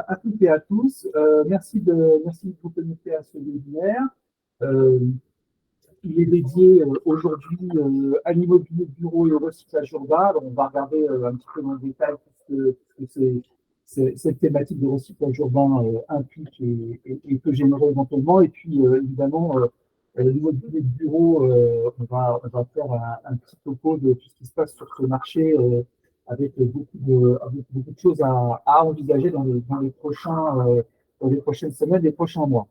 À toutes et à tous. Merci de vous connecter à ce webinaire. Euh, il est dédié aujourd'hui à l'immobilier de bureau et au recyclage urbain. Alors, on va regarder un petit peu dans le détail tout ce que cette thématique de recyclage urbain implique et que j'aimerais éventuellement. Et puis, évidemment, l'immobilier de bureau, on va faire un petit topo de tout ce qui se passe sur ce marché avec beaucoup de choses à envisager dans les prochaines semaines, les prochains mois.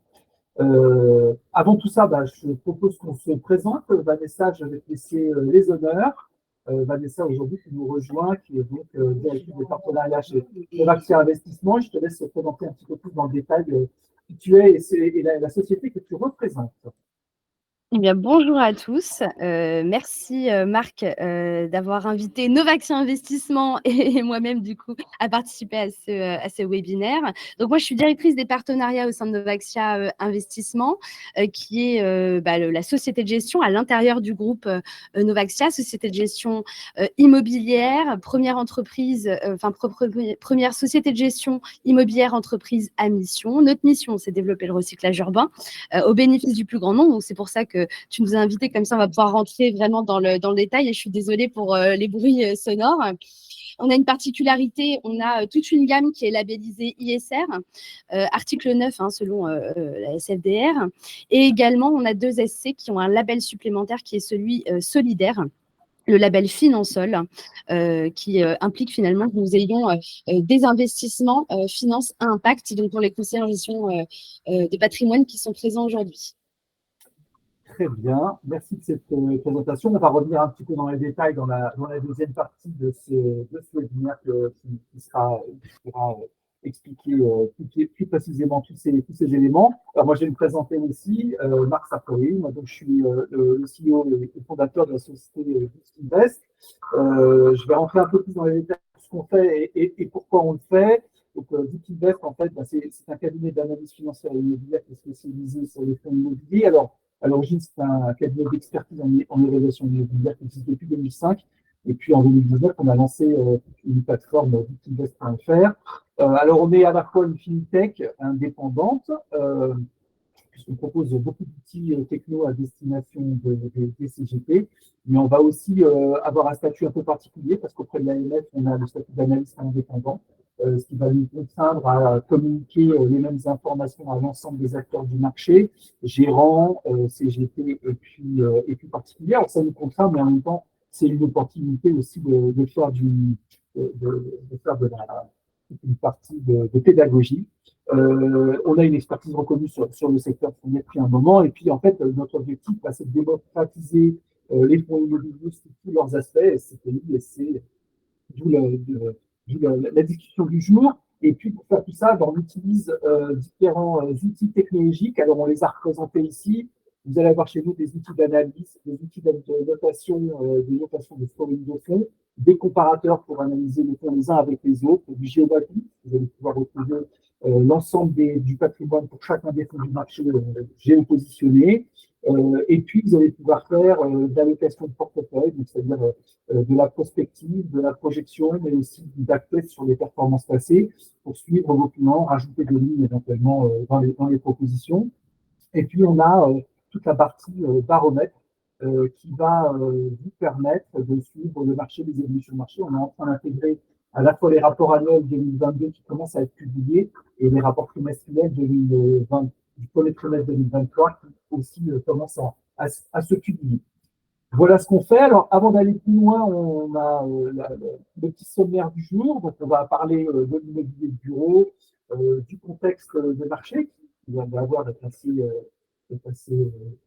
Avant tout ça, je propose qu'on se présente. Vanessa, je vais te laisser les honneurs. Vanessa, aujourd'hui, qui nous rejoint, qui est donc directrice des partenariats chez Axia Investissement. Je te laisse te présenter un petit peu plus dans le détail qui tu es et la société que tu représentes. Eh bien, bonjour à tous. Merci Marc d'avoir invité Novaxia Investissement et moi-même du coup à participer à ce webinaire. Donc moi je suis directrice des partenariats au sein de Novaxia Investissement qui est la société de gestion à l'intérieur du groupe Novaxia, société de gestion immobilière, première entreprise, première société de gestion immobilière entreprise à mission. Notre mission, c'est développer le recyclage urbain au bénéfice du plus grand nombre. Donc c'est pour ça que tu nous as invités, comme ça on va pouvoir rentrer vraiment dans le détail, et je suis désolée pour les bruits sonores. On a une particularité, on a toute une gamme qui est labellisée ISR, article 9 selon la SFDR, et également on a 2 SC qui ont un label supplémentaire qui est celui solidaire, le label Finansol, qui implique finalement que nous ayons des investissements finance à impact, donc pour les conseillers en gestion de patrimoine qui sont présents aujourd'hui. Très bien, merci de cette présentation. On va revenir un petit peu dans les détails dans la deuxième partie de ce webinaire qui pourra expliquer plus précisément tous ces éléments. Alors moi, je vais me présenter aussi, Marc Sartori. Moi, donc, je suis le CEO et fondateur de la société Boost Invest. Je vais rentrer un peu plus dans les détails de ce qu'on fait et pourquoi on le fait. Donc, Boost Invest, en fait, c'est un cabinet d'analyse financière et immobilière qui est spécialisé sur les fonds immobiliers. Alors, à l'origine, c'est un cabinet d'expertise en évaluation immobilière qui existe depuis 2005. Et puis en 2019, on a lancé une plateforme Bookinvest.fr. Alors, on est à la fois une fintech indépendante, puisqu'on propose beaucoup d'outils techno à destination des CGP, mais on va aussi avoir un statut un peu particulier, parce qu'auprès de l'AMF, on a le statut d'analyste indépendant, ce qui va nous contraindre à communiquer les mêmes informations à l'ensemble des acteurs du marché, gérants, CGP et puis particuliers. Alors ça nous contraint, mais en même temps, c'est une opportunité aussi de faire une partie de pédagogie. On a une expertise reconnue sur le secteur depuis un moment, et puis en fait, notre objectif, c'est de démocratiser les fonds immobiliers sous tous leurs aspects, SCPI, SC, d'où la discussion du jour. Et puis, pour faire tout ça, on utilise différents outils technologiques. Alors, on les a représentés ici. Vous allez avoir chez nous des outils d'analyse, des outils de notation, de scoring de fonds, des comparateurs pour analyser les fonds les uns avec les autres, du géomapping. Vous allez pouvoir retrouver l'ensemble du patrimoine pour chacun des fonds du marché géopositionné. Et puis, vous allez pouvoir faire de l'allocation de portefeuille, c'est-à-dire de la prospective, de la projection, mais aussi du backtest sur les performances passées pour suivre vos clients, rajouter des lignes éventuellement dans les propositions. Et puis, on a toute la partie baromètre qui va vous permettre de suivre le marché, les évolutions du marché. On est en train d'intégrer à la fois les rapports annuels 2022 qui commencent à être publiés et les rapports trimestriels 2020, du premier trimestre 2023 qui aussi commencent à se publier. Voilà ce qu'on fait. Alors, avant d'aller plus loin, on a le petit sommaire du jour. Donc, on va parler de l'immobilier de bureau, du contexte de marché qui va avoir d'être assez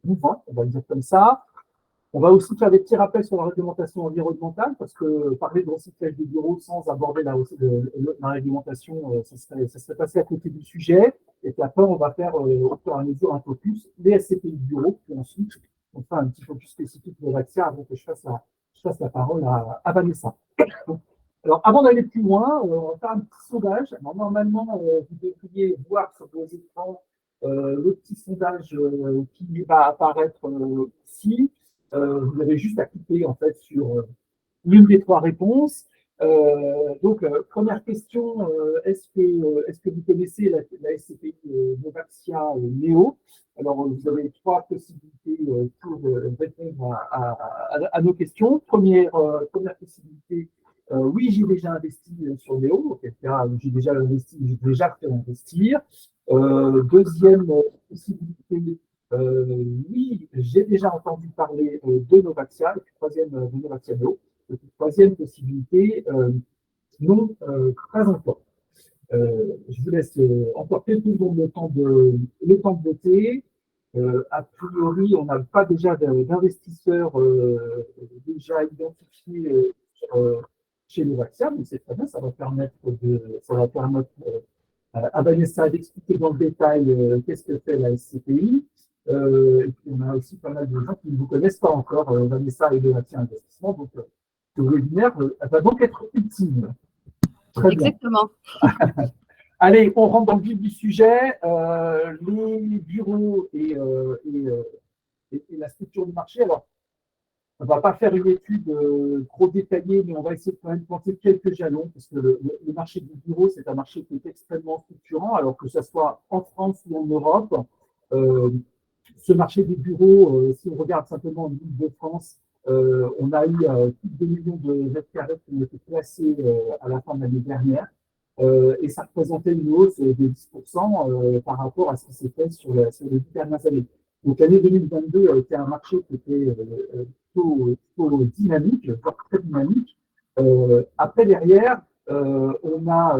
mouvant, on va le dire comme ça. On va aussi faire des petits rappels sur la réglementation environnementale, parce que parler de recyclage des bureaux sans aborder la réglementation, ça serait passé à côté du sujet. Et puis après, on va faire au fur et à mesure un focus, les SCPI de bureau, puis ensuite, on fera un petit focus spécifique de Novaxia avant que je fasse la parole à Vanessa. Alors, avant d'aller plus loin, on va faire un petit sondage. Alors, normalement, vous devriez voir sur vos écrans le petit sondage qui va apparaître ici. Vous avez juste à cliquer en fait sur l'une des 3 réponses. Première question, est-ce que vous connaissez la SCPI Novaxia Neo? Alors, vous avez trois possibilités pour répondre à nos questions. Première possibilité, oui, j'ai déjà investi sur Neo, auquel cas j'ai déjà investi, j'ai déjà fait investir. Deuxième possibilité, oui, j'ai déjà entendu parler de Novaxia, et puis troisième, de Novaxia Neo. Et puis, troisième possibilité, non, pas encore. Je vous laisse encore quelques secondes le temps de voter. A priori, on n'a pas déjà d'investisseurs déjà identifiés chez Novaxia, mais c'est très bien, ça va permettre à Vanessa d'expliquer dans le détail qu'est-ce que fait la SCPI. Et puis on a aussi pas mal de gens qui ne vous connaissent pas encore, Vanessa et Novaxia Investissement. Donc, le webinaire va donc être utile. Très bien. Exactement. Allez, on rentre dans le vif du sujet. Les bureaux et la structure du marché. Alors, on ne va pas faire une étude trop détaillée, mais on va essayer de quand même planter quelques jalons, parce que le marché du bureau, c'est un marché qui est extrêmement structurant, alors que ce soit en France ou en Europe. Ce marché des bureaux, si on regarde simplement en Île-de-France, on a eu plus de 2 millions de mètres carrés qui ont été placés à la fin de l'année dernière. Et ça représentait une hausse de 10% par rapport à ce qui s'est fait sur les 10 dernières années. Donc l'année 2022 a été un marché qui était plutôt dynamique, voire très dynamique. Après, derrière, on a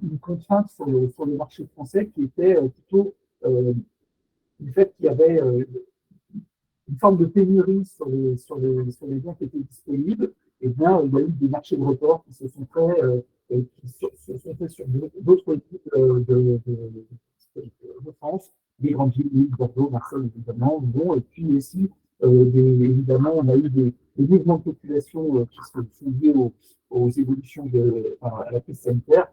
une contrainte sur le marché français qui était plutôt du fait qu'il y avait une forme de pénurie sur les biens qui étaient disponibles. Et bien, il y a eu des marchés de report qui se sont faits sur d'autres villes de France, des grandes villes, Bordeaux, Marseille, évidemment. Bon, et puis aussi, évidemment, on a eu des mouvements de population qui sont liés aux évolutions à la crise sanitaire,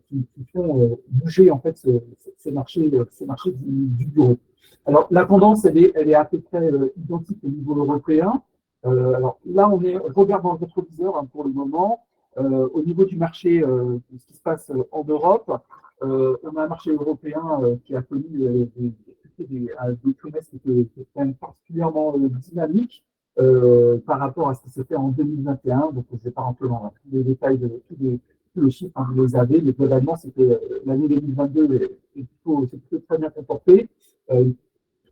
qui font bouger en fait ce marché du bureau. Alors, la tendance, elle est à peu près identique au niveau européen. Alors là, on regarde dans le rétroviseur pour le moment. Au niveau du marché, de ce qui se passe en Europe, on a un marché européen qui a connu des trimestres qui étaient quand même particulièrement dynamiques par rapport à ce qui s'est fait en 2021. Donc, je ne vais pas rentrer dans tous les détails de tous les chiffres, vous les avez, mais globalement, c'était l'année 2022 c'est plutôt très bien comporté.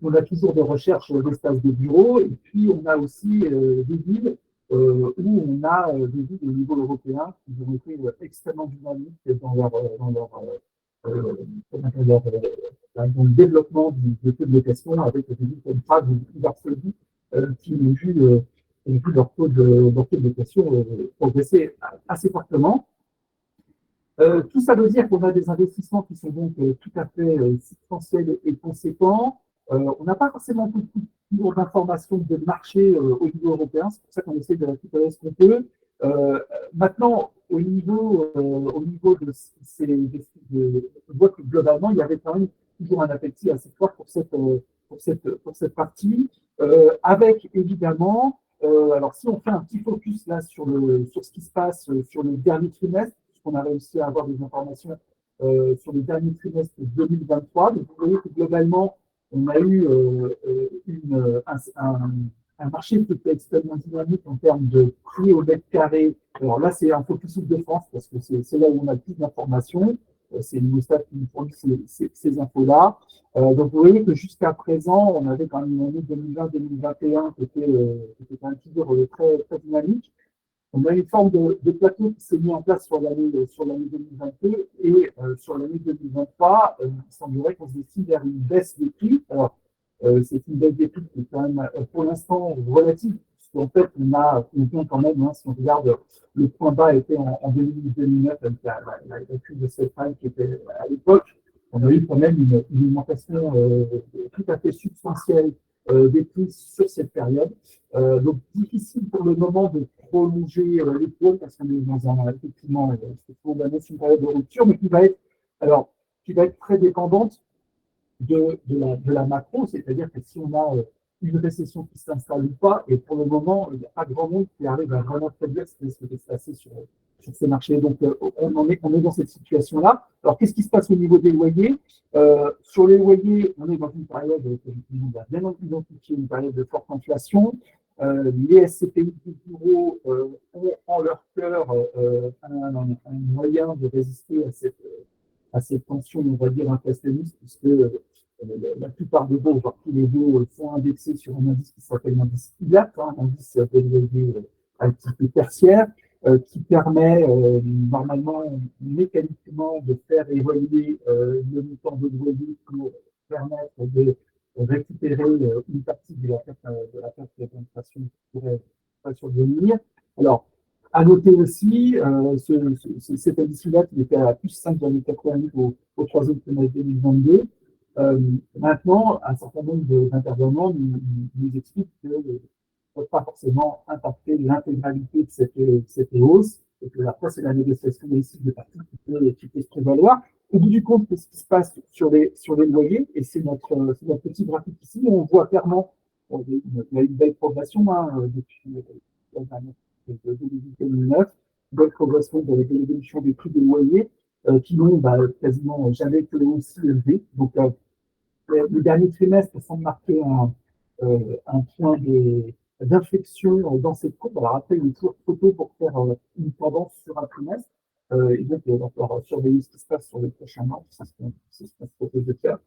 On a toujours des recherches d'espaces de bureau, et puis on a aussi des villes où on a des villes au niveau européen qui ont été extrêmement dynamiques dans le développement du taux de location, avec des villes comme Prague ou Varsovie qui ont vu leur taux de location progresser assez fortement. Tout ça veut dire qu'on a des investissements qui sont donc tout à fait substantiels et conséquents. On n'a pas forcément toujours d'informations de marché au niveau européen, c'est pour ça qu'on essaie de récupérer ce qu'on peut. Maintenant, au niveau on voit que globalement, il y avait quand même toujours un appétit assez fort pour cette partie, avec évidemment, alors si on fait un petit focus là sur ce qui se passe sur le dernier trimestre, puisqu'on a réussi à avoir des informations sur le dernier trimestre 2023, donc vous voyez que globalement, on a eu un marché qui était extrêmement dynamique en termes de prix au mètre carré. Alors là, c'est un focus de France parce que c'est là où on a le plus d'informations. C'est l'Immostat qui nous fournit ces infos-là. Donc, vous voyez que jusqu'à présent, on avait quand même une année 2020-2021 qui était quand même toujours très, très dynamique. On a une forme de plateau qui s'est mis en place sur l'année 2022 et sur l'année 2023, il semblerait qu'on se destine vers une baisse des prix. Alors, c'est une baisse des prix qui est quand même pour l'instant relative, puisqu'en fait, on vient quand même, hein, si on regarde, le point bas était en 2008-2009 avec la crise de subprime qui était à l'époque. On a eu quand même une augmentation tout à fait substantielle des prix sur cette période. Donc, difficile pour le moment de prolonger les taux parce qu'on est effectivement, une période de rupture, mais qui va être très dépendante de la macro, c'est-à-dire que si on a une récession qui s'installe ou pas, et pour le moment, il n'y a pas grand monde qui arrive à vraiment prédire ce qui va se passer ces marchés. Donc, on est dans cette situation-là. Alors, qu'est-ce qui se passe au niveau des loyers? Sur les loyers, on est dans une période, que on a bien identifié, une période de forte inflation. Les SCPI du bureau ont en leur cœur un moyen de résister à cette tension, on va dire, inflationniste, puisque la plupart des baux, voire tous les baux, sont indexés sur un indice qui s'appelle l'indice ILAT, un indice des loyers un petit peu tertiaire, qui permet normalement, mécaniquement, de faire évoluer le montant de loyer pour permettre de récupérer une partie de la perte d'inflation qui pourrait survenir. Alors, à noter aussi, cet indice-là, qui était à plus 5,88 au troisième trimestre 2022. Maintenant, un certain nombre d'intervenants nous expliquent que ne peuvent pas forcément impacter l'intégralité de cette hausse, et que après, c'est la négociation des cycles de parties qui peut se prévaloir. Au bout du compte, qu'est-ce qui se passe sur les loyers? Et c'est notre petit graphique ici. On voit clairement, il y a une belle progression depuis 2008-2009, belle progression de l'évolution des prix des loyers qui n'ont quasiment jamais été aussi élevés. Donc, le dernier trimestre semble marquer un point d'inflexion dans cette courbe. Alors après, il est toujours trop tôt pour faire une tendance sur un trimestre. Et donc, il va falloir surveiller ce qui se passe sur les prochains mois. C'est ce qu'on se propose de faire.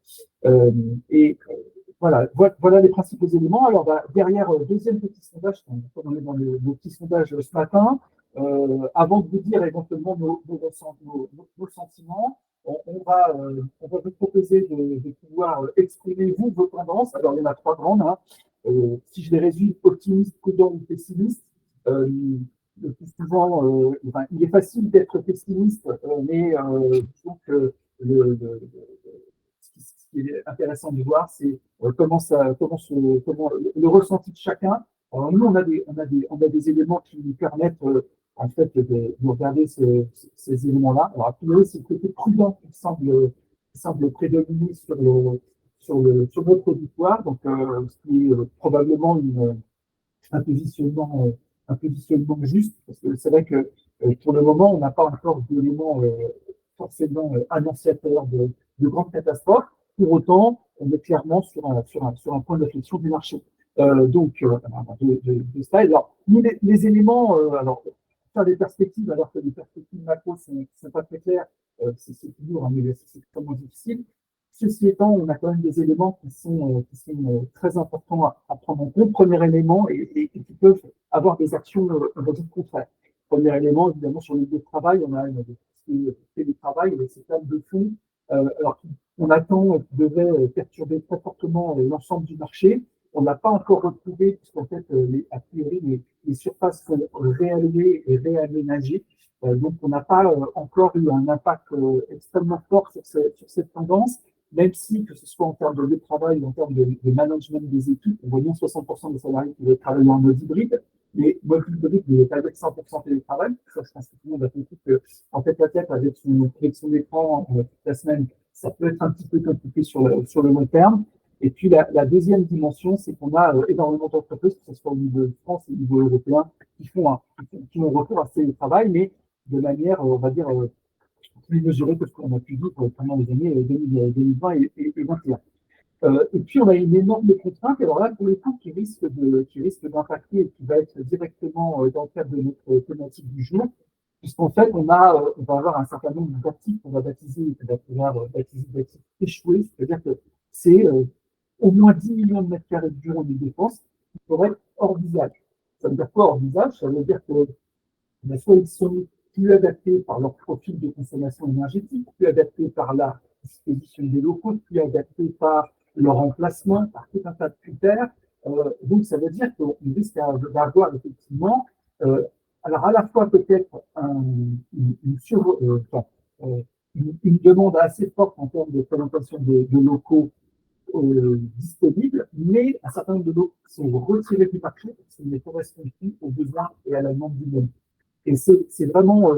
Voilà les principaux éléments. Alors, derrière, deuxième petit sondage, on est dans le petit sondage ce matin, avant de vous dire éventuellement nos sentiments, on va vous proposer de pouvoir exprimer, vous, vos tendances. Alors, il y en a trois grandes. Si je les résume, optimiste, prudent ou pessimiste, le plus souvent, il est facile d'être pessimiste, mais disons que ce qui est intéressant de voir, c'est comment le ressenti de chacun. Alors, nous, on a des éléments qui nous permettent en fait de regarder ces éléments-là. Alors, a priori, c'est le côté prudent qui semble prédominer sur notre auditoire, donc ce qui est probablement un positionnement juste, parce que c'est vrai que pour le moment, on n'a pas encore d'éléments forcément annonciateurs de grandes catastrophes. Pour autant, on est clairement sur un point d'inflexion du marché. De ça. Alors, les éléments, alors, faire des perspectives, alors que les perspectives macro ne sont pas très claires, c'est toujours un exercice extrêmement difficile. Ceci étant, on a quand même des éléments qui sont très importants à prendre en compte. Premier élément, et qui peuvent avoir des actions, on va dire, contraires. Premier élément, évidemment, sur le lieu de travail, on a le télétravail, ces planes de fond, alors qu'on attend, qui devait perturber très fortement l'ensemble du marché. On n'a pas encore retrouvé, puisqu'en fait, a priori, les surfaces sont réallouées et réaménagées. Donc, on n'a pas encore eu un impact extrêmement fort sur cette tendance, même si, que ce soit en termes de travail ou en termes de management des équipes, on voit bien 60% des salariés qui veulent travailler en mode hybride, mais mode hybride n'est pas avec 100% télétravail. Ça, je pense que tout le monde a compris qu'en tête à tête, avec son écran toute la semaine, ça peut être un petit peu compliqué sur le long terme. Et puis, la deuxième dimension, c'est qu'on a énormément d'entreprises, que ce soit au niveau de France et au niveau européen, qui ont recours à ce télétravail, mais de manière, on va dire, plus mesurée que ce qu'on a pu vivre pendant les années 2020 et 2021. Et puis, on a une énorme contrainte, alors là, pour le coup, qui risque d'impacter et qui va être directement dans le cadre de notre thématique du jour, puisqu'en fait, on va avoir un certain nombre d'actifs qu'on va baptiser d'actifs échoués, c'est-à-dire que c'est au moins 10 millions de mètres carrés de bureaux de défense qui pourraient être hors d'usage. Ça veut dire quoi hors d'usage? Ça veut dire que soit ils sont plus adaptés par leur profil de consommation énergétique, plus adaptés par la disposition des locaux, plus adaptés par leur emplacement, par tout un tas de critères. Donc, ça veut dire qu'on risque d'avoir effectivement, alors à la fois peut-être une demande assez forte en termes de présentation de locaux disponibles, mais un certain nombre de locaux sont retirés du marché parce qu'ils ne correspondent plus aux besoins et à la demande du monde. Et c'est vraiment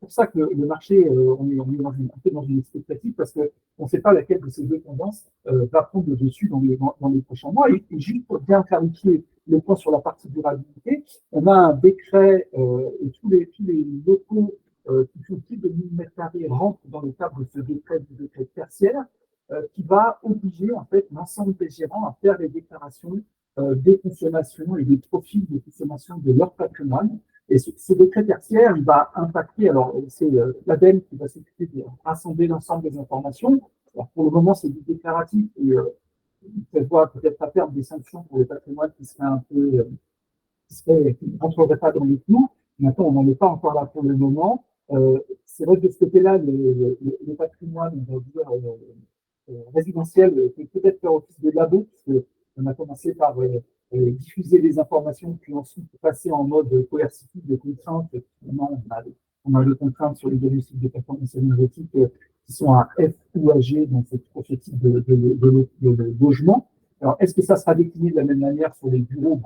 pour ça que le marché, on est un peu dans une expectative parce qu'on ne sait pas laquelle de ces deux tendances va prendre le dessus dans les prochains mois. Et juste pour bien clarifier le point sur la partie durabilité, on a un décret et tous les locaux qui font plus de 1000 mètres carrés rentrent dans le cadre de ce décret, du décret tertiaire, qui va obliger en fait l'ensemble des gérants à faire les déclarations des consommations et des profils de consommation de leur patrimoine. Et ce décret tertiaire, il va impacter, alors c'est l'ADEME qui va s'occuper de rassembler l'ensemble des informations. Alors, pour le moment, c'est du déclaratif et il prévoit peut-être à terme des sanctions pour les patrimoines qui seraient un peu, qui ne rentreraient pas dans les clous. Maintenant, on n'en est pas encore là pour le moment. C'est vrai que de ce côté-là, le patrimoine, on va dire, résidentiel peut peut-être faire office de labo, puisqu'on a commencé par diffuser les informations, puis ensuite passer en mode coercitif de contraintes. Finalement, on a des contraintes sur les diagnostics de performance énergétique qui sont à F ou à G, donc pour ce type de logement. Alors, est-ce que ça sera décliné de la même manière sur les bureaux?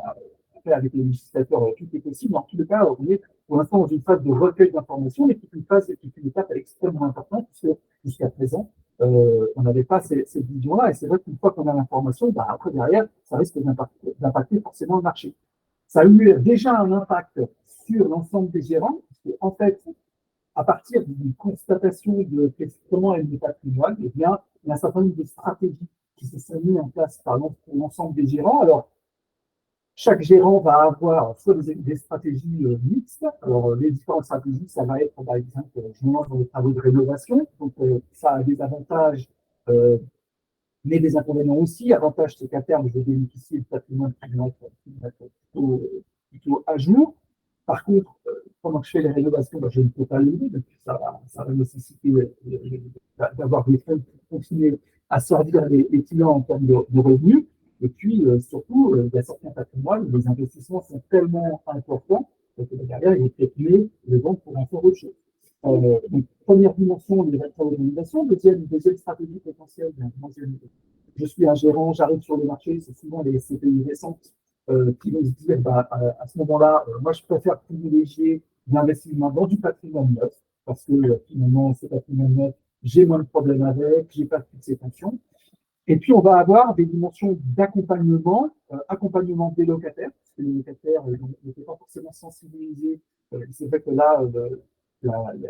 Après, avec les législateurs, tout est possible. En tous les cas, on est pour l'instant dans une phase de recueil d'informations, mais qui est une étape extrêmement importante, puisque jusqu'à présent, on n'avait pas cette vision-là. Et c'est vrai qu'une fois qu'on a l'information, bah, après, derrière, ça risque d'impacter forcément le marché. Ça a eu déjà un impact sur l'ensemble des gérants, puisque, en fait, à partir d'une constatation de comment est le patrimoine, eh bien, il y a un certain nombre de stratégies qui se sont mises en place par l'ensemble des gérants. Alors, chaque gérant va avoir soit des stratégies mixtes. Alors, les différentes stratégies, ça va être, par exemple, je me lance dans les travaux de rénovation. Donc, ça a des avantages, mais des inconvénients aussi. Avantage, c'est qu'à terme, je vais bénéficier du patrimoine qui va être plutôt à jour. Par contre, pendant que je fais les rénovations, ben, je ne peux pas l'aider, donc ça va nécessiter d'avoir des fonds pour continuer à servir les clients en termes de revenus. Et puis, surtout, il y a certains patrimoines où les investissements sont tellement importants que derrière, il est peut-être mieux de vendre pour en faire autre chose. Donc, première dimension, les rétroorganisations. Deuxième stratégie potentielle. Moi, je suis un gérant, j'arrive sur le marché, c'est souvent les CPI récentes qui vont se dire, bah, à ce moment-là, moi, je préfère privilégier l'investissement dans du patrimoine neuf, parce que finalement, ce patrimoine neuf, j'ai moins de problèmes avec, j'ai pas toutes ces fonctions. Et puis, on va avoir des dimensions d'accompagnement, accompagnement des locataires, parce que les locataires n'étaient pas forcément sensibilisés. C'est vrai que là,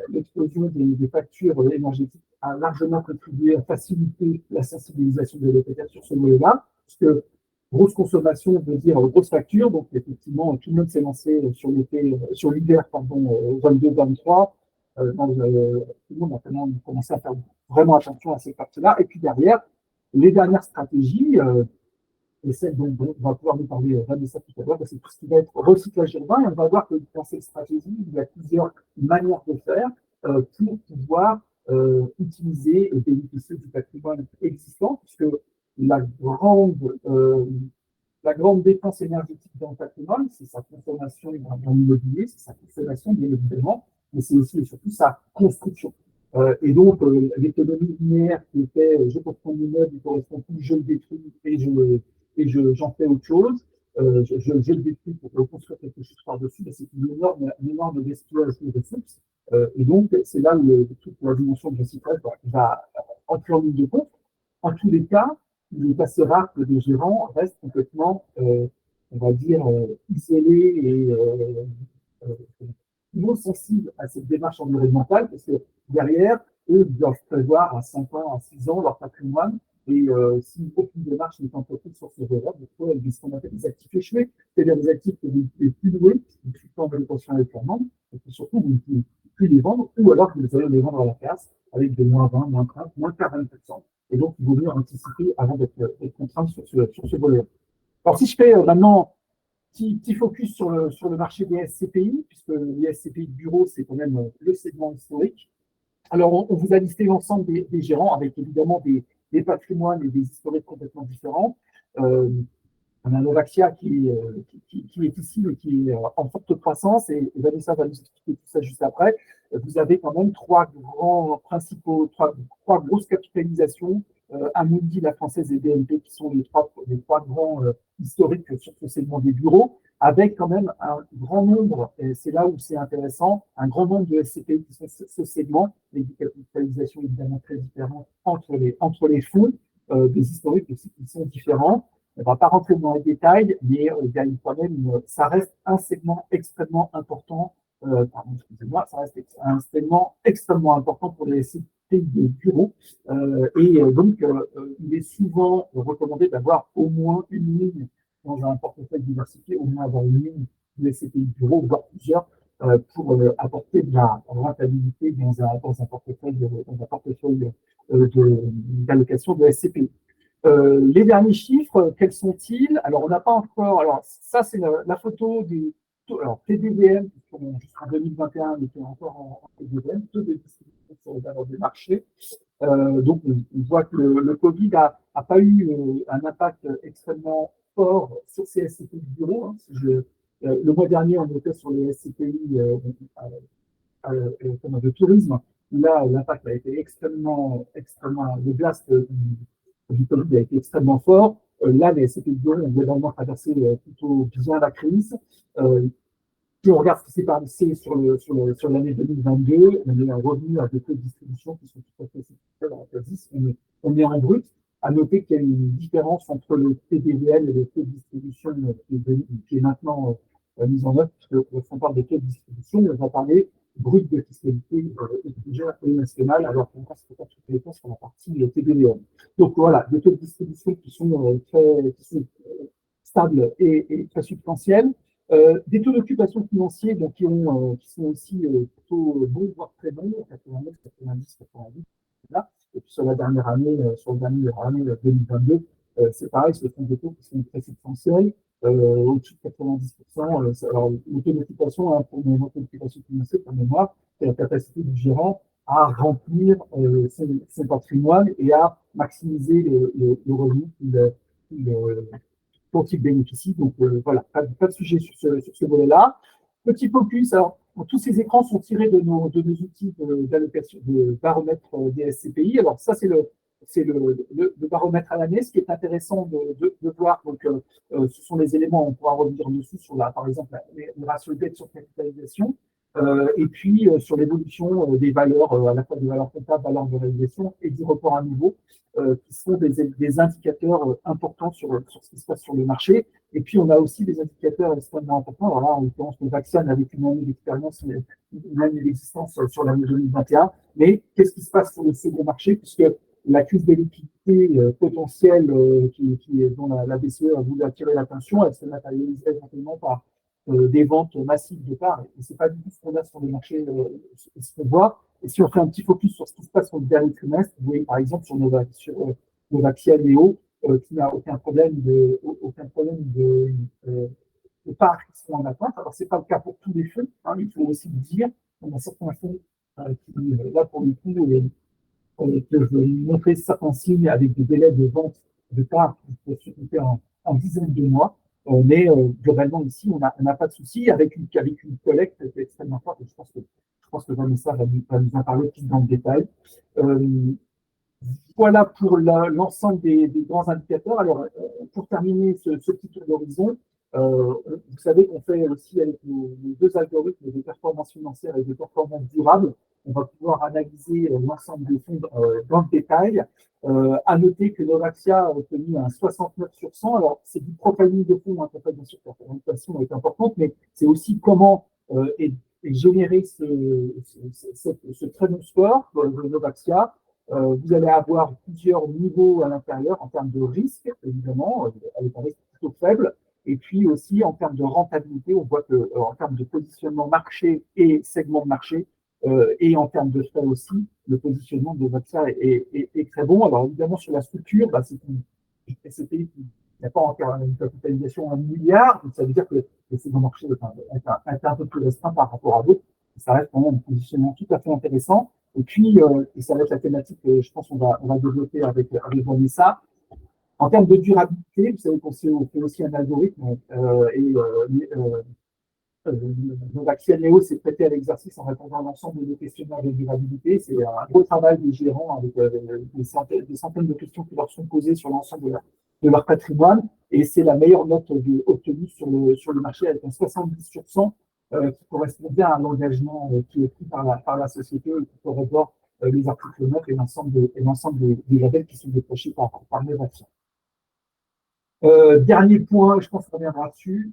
l'explosion des factures énergétiques a largement contribué à faciliter la sensibilisation des locataires sur ce volet-là, parce que grosse consommation veut dire grosse facture, donc effectivement, tout le monde s'est lancé sur l'hiver, 22-23. Tout le monde a vraiment commencé à faire vraiment attention à ces parties-là. Et puis derrière, les dernières stratégies, et celles dont on va pouvoir nous parler Vanessa tout à l'heure, c'est tout ce qui va être recyclage urbain. Et on va voir que dans cette stratégie, il y a plusieurs manières de faire pour pouvoir utiliser et bénéficier du patrimoine existant, puisque la grande, euh, la grande dépense énergétique dans le patrimoine, c'est sa consommation dans l'immobilier, c'est sa consommation bien évidemment, mais c'est aussi et surtout sa construction. Et donc, l'économie linéaire qui était je construis mon immeuble, il correspond plus, je le détruis j'en fais autre chose. Je le détruis pour reconstruire quelque chose par-dessus, c'est une énorme gaspillage de ressources. Et donc, c'est là où toute la dimension de recyclage va entrer en ligne de compte. En tous les cas, il est assez rare que les gérants restent complètement, on va dire, isolés et non sensibles à cette démarche environnementale, parce que derrière, eux doivent prévoir à 5 ans, à 6 ans leur patrimoine. Et si aucune démarche n'est entreprise sur ce volet, il y a ce qu'on appelle des actifs échoués, c'est-à-dire des actifs que vous ne pouvez plus louer, vous ne pouvez pas en manutention avec la membre, et puis surtout, vous ne pouvez plus les vendre, ou alors que vous allez les vendre à la casse avec des moins 20, moins 30, moins 40%. Et donc, il vaut mieux anticiper avant d'être contraint sur ce volet. Alors, si je fais maintenant petit focus sur le marché des SCPI, puisque les SCPI de bureau, c'est quand même le segment historique. Alors, on vous a listé l'ensemble des gérants avec évidemment des patrimoines et des historiques complètement différents. On a Novaxia qui est ici et qui est en forte croissance, et Vanessa va nous expliquer tout ça juste après. Vous avez quand même trois grosses capitalisations Amundi, la Française et BNP, qui sont les trois grands historiques sur ce segment des bureaux, avec quand même un grand nombre, et c'est là où c'est intéressant, un grand nombre de SCPI qui sont sur ce segment, avec des capitalisations évidemment très différentes entre les fonds, des historiques aussi qui sont différents. On ne va pas rentrer dans les détails, mais il y a quand même, ça reste un segment extrêmement important, pardon, excusez-moi, ça reste un segment extrêmement important pour les SCPI de bureau. Donc, il est souvent recommandé d'avoir au moins une ligne dans un portefeuille diversifié, au moins avoir une ligne de SCPI de bureau, voire plusieurs, pour apporter de la rentabilité dans un portefeuille d'allocation de SCPI. Les derniers chiffres, quels sont-ils? Alors, on n'a pas encore. Alors, ça, c'est la photo des. Alors, TDVM, jusqu'en 2021, on était encore en TDVM, taux de distribution sur les valeurs des marchés. Donc, on voit que le Covid n'a pas eu un impact extrêmement fort sur ces SCPI de bureau. Hein. Le mois dernier, on était sur les SCPI de tourisme. Là, l'impact a été extrêmement, le blast du Covid a été extrêmement fort. Là, les SCPI de bureau ont globalement traversé plutôt bien la crise. Si on regarde ce qui s'est passé sur l'année 2022, on est revenu à des taux de distribution qui sont tout à fait similaires. On est en brut. À noter qu'il y a une différence entre le TDVL et le taux de distribution qui est maintenant mise en œuvre, parce que on parle de taux de distribution, on va parler brut de fiscalité étrangère et nationale, alors qu'on reste pas toutes les dépenses sur la partie TDVL. Donc voilà, des taux de distribution qui sont stables et très substantiels. Des taux d'occupation financiers donc, qui sont aussi plutôt bons, voire très bons, 89, 90, 90. Là. Et puis sur la dernière année, sur la dernière année 2022, c'est pareil, ce sont des taux qui sont très substantiels, au-dessus de 90%. Alors, le taux d'occupation, hein, pour mon taux d'occupation financière, pour mémoire, c'est la capacité du gérant à remplir son patrimoine et à maximiser le revenu dont il bénéficie. Donc voilà, pas de sujet sur ce volet-là. Petit focus, alors tous ces écrans sont tirés de nos outils d'allocation, de baromètre des SCPI. Alors ça, c'est le baromètre à l'année. Ce qui est intéressant de voir, donc, ce sont les éléments, on pourra revenir dessus sur par exemple les ratios dette sur capitalisation. Et puis sur l'évolution des valeurs, à la fois des valeurs comptables, valeurs de réalisation et du report à nouveau, qui sont des indicateurs importants sur ce qui se passe sur le marché. Et puis on a aussi des indicateurs extrêmement importants. Alors là, en l'occurrence, le vaccin avec une année d'expérience, une année d'existence sur l'année 2021. Mais qu'est-ce qui se passe sur le second marché, puisque la crise des liquidités potentielle dont la BCE a voulu attirer l'attention, elle se matérialise éventuellement par des ventes massives de parts, et ce n'est pas du tout ce qu'on a sur les marchés, ce qu'on voit. Et si on fait un petit focus sur ce qui se passe sur le dernier trimestre, vous voyez par exemple sur Novaxia Léo, qui n'a aucun problème de parts qui sont en attente. Alors, ce n'est pas le cas pour tous les fonds, hein, il faut aussi le dire. On a certains fonds qui, là, pour le coup, peuvent montrer certains signes avec des délais de vente de parts qui peuvent se compter en dizaines de mois. Mais globalement, ici, on n'a pas de souci avec une collecte extrêmement forte. Et je pense que Vanessa va nous en parler plus dans le détail. Voilà pour l'ensemble des grands indicateurs. Alors, pour terminer ce petit tour d'horizon, vous savez qu'on fait aussi avec nos deux algorithmes de performance financière et de performance durable. On va pouvoir analyser l'ensemble des fonds dans le détail. À noter que Novaxia a obtenu un 69 sur 100. Alors, c'est du profiling de fonds, hein, bien sûr, la présentation est importante, mais c'est aussi comment est généré ce très bon score de Novaxia. Vous allez avoir plusieurs niveaux à l'intérieur en termes de risque, évidemment, avec un risque plutôt faible. Et puis aussi en termes de rentabilité, on voit que en termes de positionnement marché et segment de marché, et en termes de frais aussi, le positionnement de Novaxia est très bon. Alors évidemment, sur la structure, c'est une SCPI qui n'a pas encore une capitalisation à 1 milliard, donc ça veut dire que le segment marché est un peu plus restreint par rapport à d'autres. Ça reste quand même un positionnement tout à fait intéressant. Et puis, et ça va être la thématique que je pense qu'on va développer avec Vanessa. En termes de durabilité, vous savez qu'on fait aussi un algorithme Novaxia Neo s'est prêté à l'exercice en répondant à l'ensemble des questionnaires de durabilité. C'est un gros travail des gérants avec des centaines de questions qui leur sont posées sur l'ensemble de leur patrimoine. Et c'est la meilleure note obtenue sur le marché avec un 70 sur 100 qui correspond bien à l'engagement qui est pris par la société et qui corrobore les articles 9 et l'ensemble des labels qui sont décrochés par Novaxia. Dernier point, je pense qu'on reviendra dessus,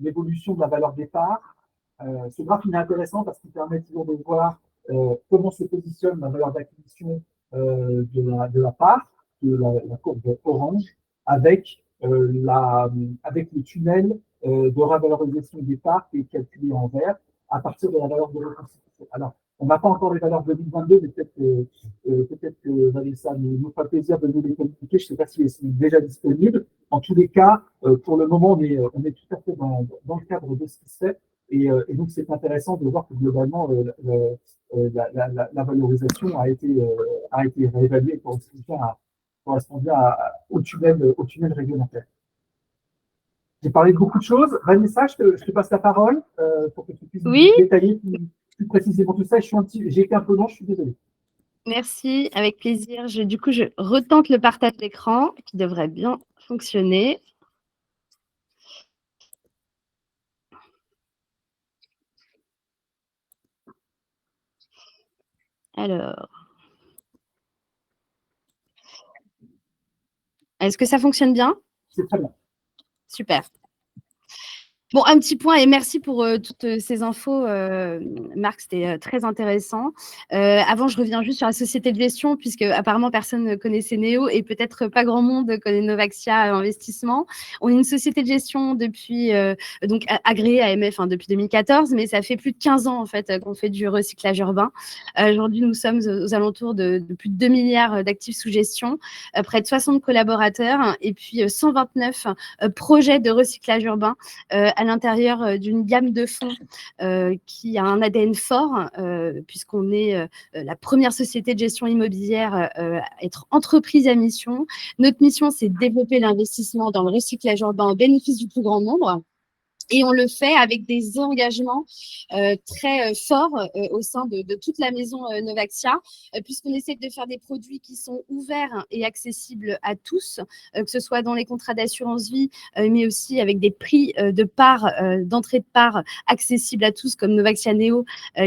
l'évolution de la valeur départ. Ce graphe il est intéressant parce qu'il permet toujours de voir comment se positionne la valeur d'acquisition de la part, de la courbe orange, avec le tunnel de revalorisation des parts qui est calculé en vert à partir de la valeur de reconstitution. Alors, on n'a pas encore les valeurs 2022, mais peut-être que Vanessa nous fera plaisir de nous les communiquer. Je ne sais pas si elles sont déjà disponibles. En tous les cas, pour le moment, on est tout à fait dans le cadre de ce qui se fait. Et donc, c'est intéressant de voir que globalement, la valorisation a été réévaluée et correspond bien au tunnel réglementaire. J'ai parlé de beaucoup de choses. Vanessa, je te passe la parole pour que tu puisses détailler plus précisément tout ça. J'ai été un peu long, je suis désolée. Merci, avec plaisir. Du coup, je retente le partage d'écran qui devrait bien fonctionner. Alors, est-ce que ça fonctionne bien? C'est très bien. Super. Bon, un petit point et merci pour toutes ces infos, Marc, c'était très intéressant. Avant, je reviens juste sur la société de gestion, puisque apparemment personne ne connaissait Néo et peut-être pas grand monde connaît Novaxia Investissement. On est une société de gestion depuis, donc agréée AMF depuis 2014, mais ça fait plus de 15 ans en fait qu'on fait du recyclage urbain. Aujourd'hui, nous sommes aux alentours de plus de 2 milliards d'actifs sous gestion, près de 60 collaborateurs et puis 129 projets de recyclage urbain à l'intérieur d'une gamme de fonds qui a un ADN fort, puisqu'on est la première société de gestion immobilière à être entreprise à mission. Notre mission, c'est de développer l'investissement dans le recyclage urbain au bénéfice du plus grand nombre. Et on le fait avec des engagements très forts au sein de toute la maison Novaxia, puisqu'on essaie de faire des produits qui sont ouverts et accessibles à tous, que ce soit dans les contrats d'assurance vie, mais aussi avec des prix de part, d'entrée de part accessibles à tous, comme Novaxia Neo,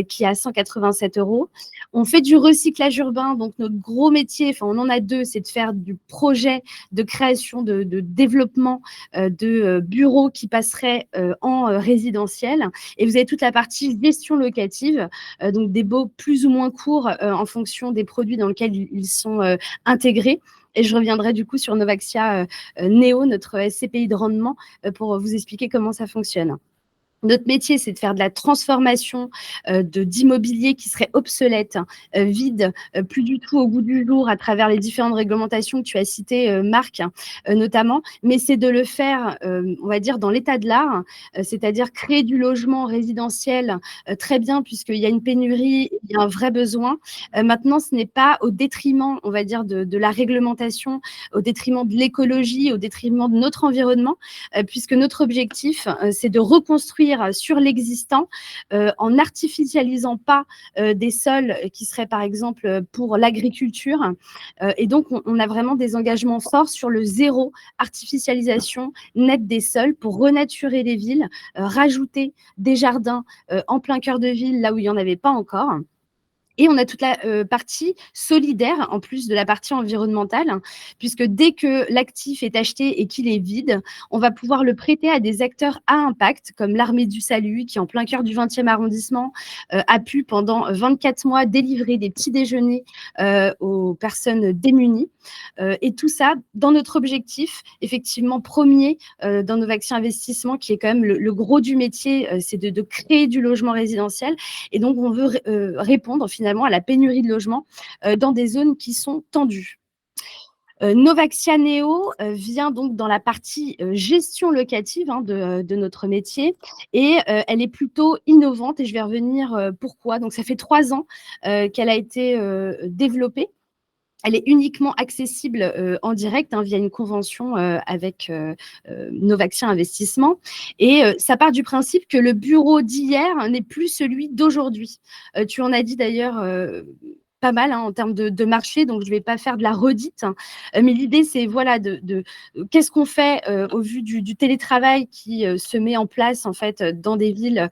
qui est à 187 €. On fait du recyclage urbain, donc notre gros métier, enfin on en a deux, c'est de faire du projet de création, de développement de bureaux qui passeraient en résidentiel. Et vous avez toute la partie gestion locative, donc des baux plus ou moins courts en fonction des produits dans lesquels ils sont intégrés. Et je reviendrai du coup sur Novaxia Neo, notre SCPI de rendement, pour vous expliquer comment ça fonctionne. Notre métier, c'est de faire de la transformation d'immobilier qui serait obsolète, vide, plus du tout au goût du jour à travers les différentes réglementations que tu as citées, Marc, notamment. Mais c'est de le faire, on va dire, dans l'état de l'art, c'est-à-dire créer du logement résidentiel très bien, puisqu'il y a une pénurie, il y a un vrai besoin. Maintenant, ce n'est pas au détriment, on va dire, de la réglementation, au détriment de l'écologie, au détriment de notre environnement, puisque notre objectif, c'est de reconstruire sur l'existant en n'artificialisant pas des sols qui seraient par exemple pour l'agriculture. Et donc, on a vraiment des engagements forts sur le zéro artificialisation nette des sols pour renaturer les villes, rajouter des jardins en plein cœur de ville là où il n'y en avait pas encore. Et on a toute la partie solidaire, en plus de la partie environnementale, puisque dès que l'actif est acheté et qu'il est vide, on va pouvoir le prêter à des acteurs à impact, comme l'Armée du Salut, qui, en plein cœur du 20e arrondissement, a pu, pendant 24 mois, délivrer des petits déjeuners aux personnes démunies. Et tout ça, dans notre objectif, effectivement, premier dans Novaxia Investissement, qui est quand même le gros du métier, c'est de créer du logement résidentiel. Et donc, on veut répondre finalement à la pénurie de logements dans des zones qui sont tendues. Novaxia Neo vient donc dans la partie gestion locative de notre métier et elle est plutôt innovante et je vais revenir pourquoi. Donc, ça fait 3 ans qu'elle a été développée. elle est uniquement accessible en direct via une convention avec Novaxia Investissement. Et ça part du principe que le bureau d'hier n'est plus celui d'aujourd'hui. Tu en as dit d'ailleurs pas mal en termes de marché, donc je ne vais pas faire de la redite. Mais l'idée, c'est voilà, qu'est-ce qu'on fait au vu du télétravail qui se met en place en fait dans des villes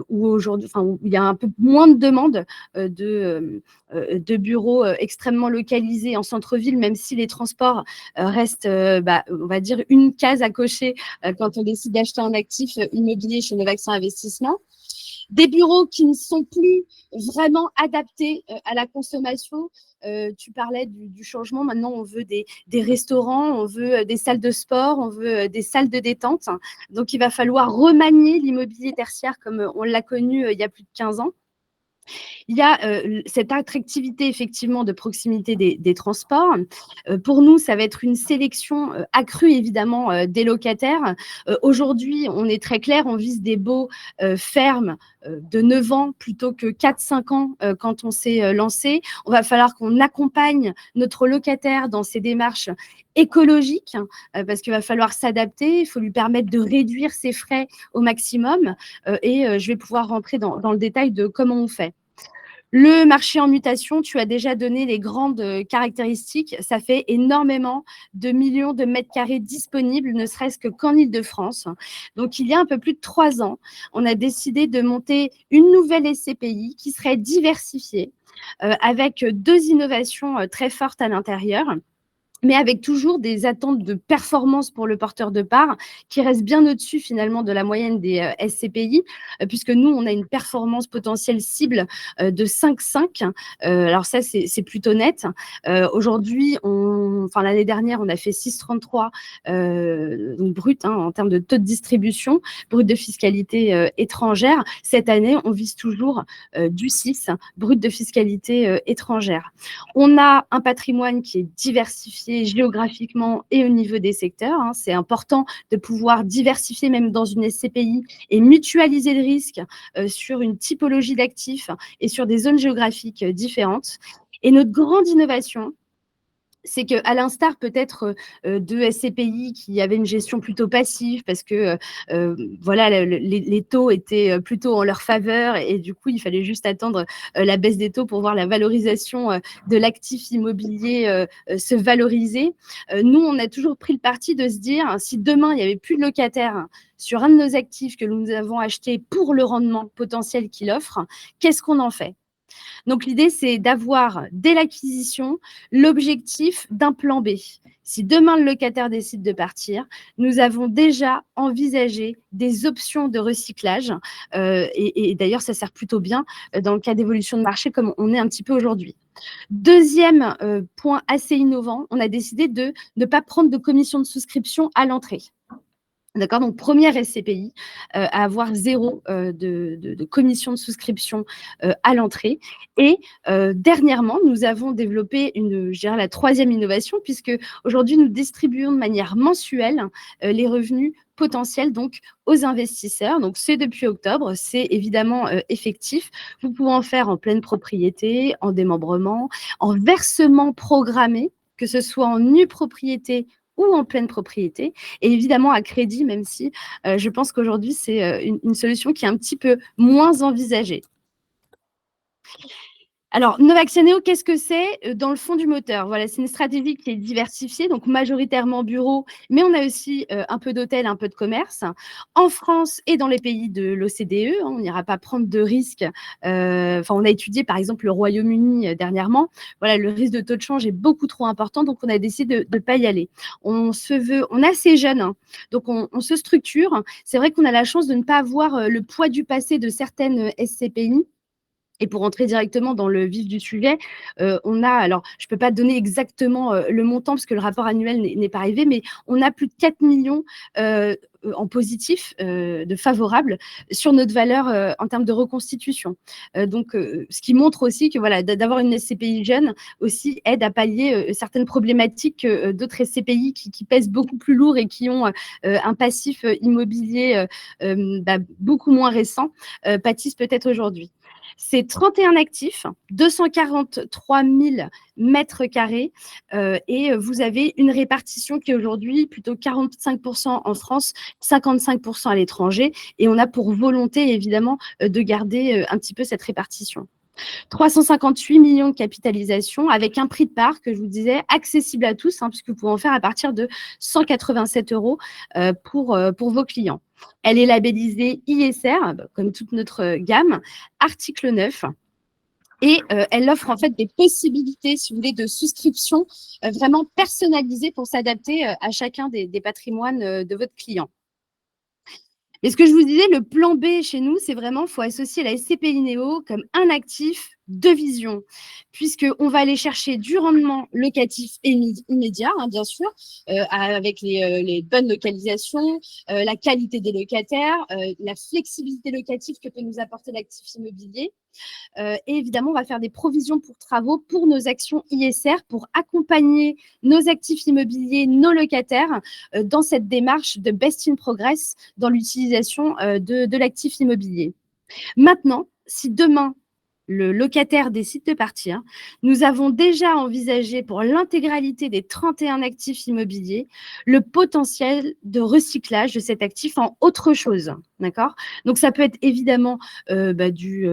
où aujourd'hui, où il y a un peu moins de demandes de bureaux extrêmement localisés en centre-ville, même si les transports restent, on va dire, une case à cocher quand on décide d'acheter un actif immobilier chez Novaxia Investissement. Des bureaux qui ne sont plus vraiment adaptés à la consommation. Tu parlais du changement. Maintenant, on veut des restaurants, on veut des salles de sport, on veut des salles de détente. Donc, il va falloir remanier l'immobilier tertiaire comme on l'a connu il y a plus de 15 ans. Il y a cette attractivité effectivement de proximité des transports. Pour nous, ça va être une sélection accrue évidemment des locataires. Aujourd'hui, on est très clair, on vise des baux fermes de 9 ans plutôt que 4-5 ans quand on s'est lancé. On va falloir qu'on accompagne notre locataire dans ses démarches écologiques parce qu'il va falloir s'adapter, il faut lui permettre de réduire ses frais au maximum et je vais pouvoir rentrer dans le détail de comment on fait. Le marché en mutation, tu as déjà donné les grandes caractéristiques. Ça fait énormément de millions de mètres carrés disponibles, ne serait-ce qu'en Île-de-France. Donc, il y a un peu plus de 3 ans, on a décidé de monter une nouvelle SCPI qui serait diversifiée avec 2 innovations très fortes à l'intérieur, mais avec toujours des attentes de performance pour le porteur de part qui restent bien au-dessus finalement de la moyenne des SCPI, puisque nous, on a une performance potentielle cible de 5,5. Alors ça, c'est plutôt net. Aujourd'hui, l'année dernière, on a fait 6,33 donc brut en termes de taux de distribution, brut de fiscalité étrangère. Cette année, on vise toujours du 6, brut de fiscalité étrangère. On a un patrimoine qui est diversifié géographiquement et au niveau des secteurs. C'est important de pouvoir diversifier même dans une SCPI et mutualiser le risque sur une typologie d'actifs et sur des zones géographiques différentes. Et notre grande innovation, c'est qu'à l'instar peut-être de SCPI qui avaient une gestion plutôt passive parce que voilà, les taux étaient plutôt en leur faveur et du coup, il fallait juste attendre la baisse des taux pour voir la valorisation de l'actif immobilier se valoriser. Nous, on a toujours pris le parti de se dire, si demain, il n'y avait plus de locataires sur un de nos actifs que nous avons acheté pour le rendement potentiel qu'il offre, qu'est-ce qu'on en fait ? Donc, l'idée, c'est d'avoir, dès l'acquisition, l'objectif d'un plan B. Si demain, le locataire décide de partir, nous avons déjà envisagé des options de recyclage. Et d'ailleurs, ça sert plutôt bien dans le cas d'évolution de marché comme on est un petit peu aujourd'hui. Deuxième point assez innovant, on a décidé de ne pas prendre de commission de souscription à l'entrée. D'accord, donc première SCPI à avoir 0 de commission de souscription à l'entrée. Et dernièrement, nous avons développé la 3e innovation, puisque aujourd'hui, nous distribuons de manière mensuelle les revenus potentiels donc aux investisseurs. Donc, c'est depuis octobre, c'est évidemment effectif. Vous pouvez en faire en pleine propriété, en démembrement, en versement programmé, que ce soit en nue propriété ou en pleine propriété, et évidemment à crédit, même si je pense qu'aujourd'hui, c'est une solution qui est un petit peu moins envisagée. Alors, Novaxia Neo, qu'est-ce que c'est dans le fond du moteur? Voilà, c'est une stratégie qui est diversifiée, donc majoritairement bureau, mais on a aussi un peu d'hôtel, un peu de commerce. En France et dans les pays de l'OCDE, on n'ira pas prendre de risques. On a étudié par exemple le Royaume-Uni dernièrement. Voilà, le risque de taux de change est beaucoup trop important, donc on a décidé de ne pas y aller. On est assez jeune, donc on se structure. C'est vrai qu'on a la chance de ne pas avoir le poids du passé de certaines SCPI. Et pour entrer directement dans le vif du sujet, on a, alors je ne peux pas donner exactement le montant parce que le rapport annuel n'est pas arrivé, mais on a plus de 4 millions en positif de favorables sur notre valeur en termes de reconstitution. Ce qui montre aussi que voilà, d'avoir une SCPI jeune aussi aide à pallier certaines problématiques d'autres SCPI qui pèsent beaucoup plus lourd et qui ont un passif immobilier beaucoup moins récent, pâtissent peut-être aujourd'hui. C'est 31 actifs, 243 000 mètres carrés et vous avez une répartition qui est aujourd'hui plutôt 45% en France, 55% à l'étranger et on a pour volonté évidemment de garder un petit peu cette répartition. 358 millions de capitalisation avec un prix de part que je vous disais accessible à tous, puisque vous pouvez en faire à partir de 187 € pour vos clients. Elle est labellisée ISR, comme toute notre gamme, article 9. Et elle offre en fait des possibilités, si vous voulez, de souscription vraiment personnalisées pour s'adapter à chacun des patrimoines de votre client. Mais ce que je vous disais, le plan B chez nous, c'est vraiment, il faut associer la SCPI Néo comme un actif de vision, puisqu'on va aller chercher du rendement locatif immédiat, bien sûr, avec les bonnes localisations, la qualité des locataires, la flexibilité locative que peut nous apporter l'actif immobilier. Et évidemment, on va faire des provisions pour travaux pour nos actions ISR pour accompagner nos actifs immobiliers, nos locataires dans cette démarche de best in progress dans l'utilisation de l'actif immobilier. Maintenant, si demain, le locataire décide de partir, nous avons déjà envisagé pour l'intégralité des 31 actifs immobiliers le potentiel de recyclage de cet actif en autre chose. D'accord ? Donc, ça peut être évidemment du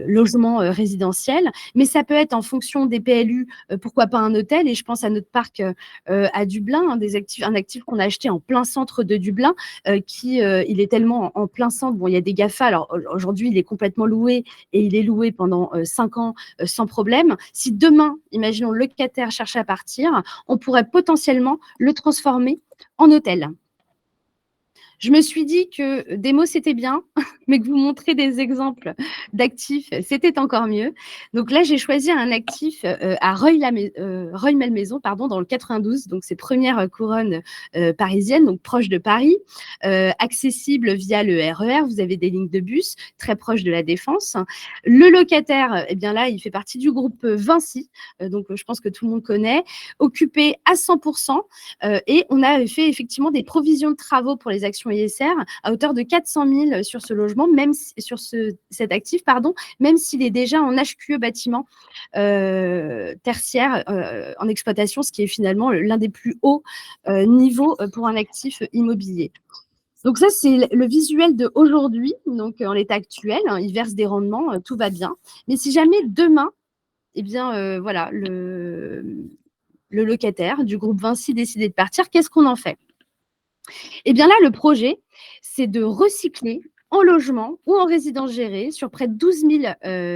logement résidentiel, mais ça peut être en fonction des PLU, pourquoi pas un hôtel. Et je pense à notre parc à Dublin, un actif qu'on a acheté en plein centre de Dublin, il est tellement en plein centre. Bon, il y a des GAFA. Alors, aujourd'hui, il est complètement loué et il est loué pendant 5 ans sans problème. Si demain, imaginons, le locataire cherche à partir, on pourrait potentiellement le transformer en hôtel. Je me suis dit que des mots, c'était bien, mais que vous montrez des exemples d'actifs, c'était encore mieux. Donc là, j'ai choisi un actif à Rueil-Malmaison, dans le 92. Donc, c'est première couronne parisienne, donc proche de Paris, accessible via le RER. Vous avez des lignes de bus très proches de la Défense. Le locataire, eh bien là, il fait partie du groupe Vinci, donc je pense que tout le monde connaît, occupé à 100%. Et on a fait effectivement des provisions de travaux pour les actions ISR à hauteur de 400 000 sur ce logement, même sur cet actif, même s'il est déjà en HQE bâtiment tertiaire en exploitation, ce qui est finalement l'un des plus hauts niveaux pour un actif immobilier. Donc ça, c'est le visuel d'aujourd'hui, donc en l'état actuel, il verse des rendements, tout va bien. Mais si jamais demain, eh bien voilà, le locataire du groupe Vinci décidait de partir, qu'est-ce qu'on en fait ? Eh bien là, le projet, c'est de recycler en logement ou en résidence gérée sur près de 12 000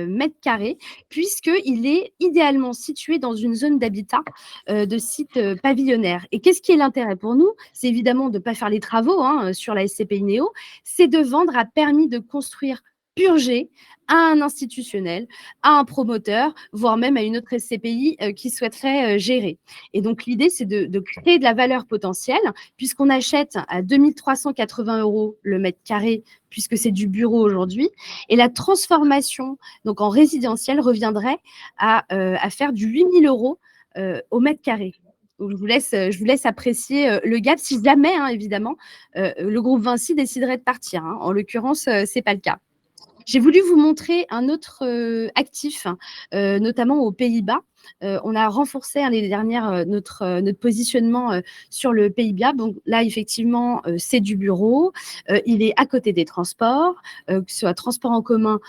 mètres carrés, puisqu'il est idéalement situé dans une zone d'habitat de site pavillonnaire. Et qu'est-ce qui est l'intérêt pour nous ? C'est évidemment de ne pas faire les travaux sur la SCPI Néo, c'est de vendre à permis de construire purgé à un institutionnel, à un promoteur, voire même à une autre SCPI qui souhaiterait gérer. Et donc, l'idée, c'est de créer de la valeur potentielle, puisqu'on achète à 2 380 € le mètre carré, puisque c'est du bureau aujourd'hui. Et la transformation donc en résidentiel reviendrait à faire du 8 000 € au mètre carré. Donc, je vous laisse apprécier le gap si jamais, évidemment, le groupe Vinci déciderait de partir. En l'occurrence, ce n'est pas le cas. J'ai voulu vous montrer un autre actif, notamment aux Pays-Bas. On a renforcé l'année dernière notre positionnement sur le Pays-Bas. Donc là, effectivement, c'est du bureau. Il est à côté des transports, que ce soit transport en commun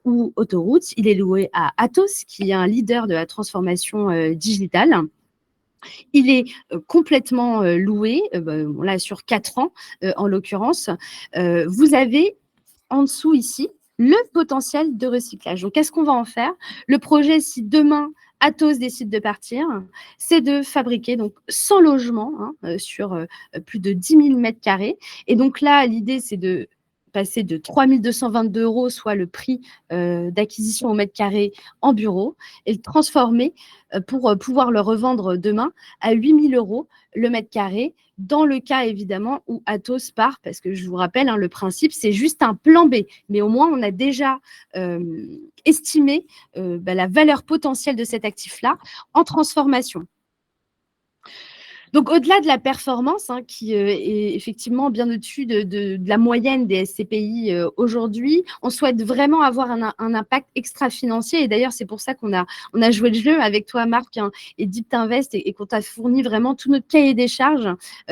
ou autoroute. Il est loué à Atos, qui est un leader de la transformation digitale. Il est complètement loué, là sur 4 ans en l'occurrence. Vous avez en dessous ici le potentiel de recyclage. Donc, qu'est-ce qu'on va en faire ? Le projet, si demain, Atos décide de partir, c'est de fabriquer donc 100 logements sur plus de 10 000 mètres carrés. Et donc là, l'idée, c'est de passer de 3 222 €, soit le prix d'acquisition au mètre carré en bureau, et le transformer pour pouvoir le revendre demain à 8 000 € le mètre carré, dans le cas évidemment où Atos part, parce que je vous rappelle, le principe, c'est juste un plan B, mais au moins on a déjà estimé la valeur potentielle de cet actif-là en transformation. Donc, au-delà de la performance, hein, qui est effectivement bien au-dessus de la moyenne des SCPI aujourd'hui, on souhaite vraiment avoir un impact extra-financier. Et d'ailleurs, c'est pour ça on a joué le jeu avec toi, Marc, hein, et Deep Invest, et qu'on t'a fourni vraiment tout notre cahier des charges.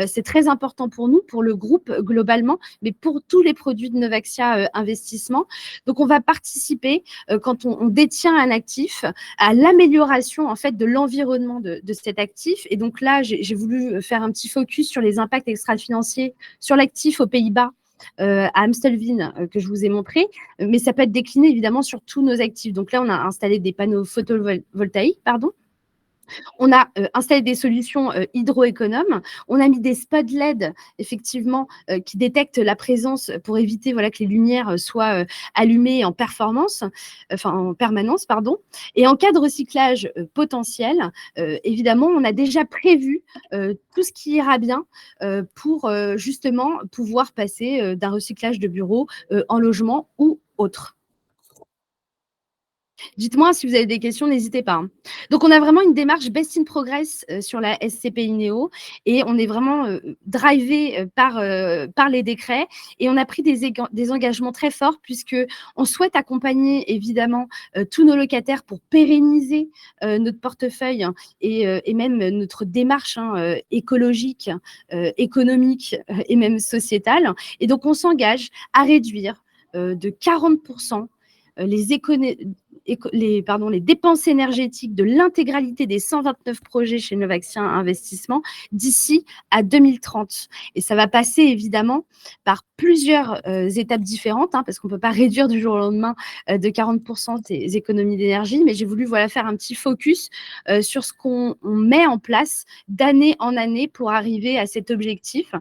C'est très important pour nous, pour le groupe globalement, mais pour tous les produits de Novaxia Investissement. Donc, on va participer, quand on détient un actif, à l'amélioration en fait de l'environnement de cet actif. Et donc là, j'ai voulu faire un petit focus sur les impacts extra-financiers sur l'actif aux Pays-Bas, à Amstelveen, que je vous ai montré, mais ça peut être décliné évidemment sur tous nos actifs. Donc là, on a installé des panneaux photovoltaïques, pardon. On a installé des solutions hydroéconomes. On a mis des spots LED, effectivement, qui détectent la présence pour éviter voilà, que les lumières soient allumées en performance, enfin en permanence, pardon. Et en cas de recyclage potentiel, évidemment, on a déjà prévu tout ce qui ira bien pour justement pouvoir passer d'un recyclage de bureau en logement ou autre. Dites-moi si vous avez des questions, n'hésitez pas, hein. Donc, on a vraiment une démarche best in progress sur la SCPI Néo, et on est vraiment drivé par les décrets, et on a pris des engagements très forts puisque on souhaite accompagner évidemment tous nos locataires pour pérenniser notre portefeuille, hein, et même notre démarche, hein, écologique, économique et même sociétale. Et donc, on s'engage à réduire de 40% les dépenses énergétiques de l'intégralité des 129 projets chez Novaxia Investissement d'ici à 2030. Et ça va passer évidemment par plusieurs étapes différentes, hein, parce qu'on ne peut pas réduire du jour au lendemain de 40% ces économies d'énergie, mais j'ai voulu voilà, faire un petit focus sur ce qu'on met en place d'année en année pour arriver à cet objectif.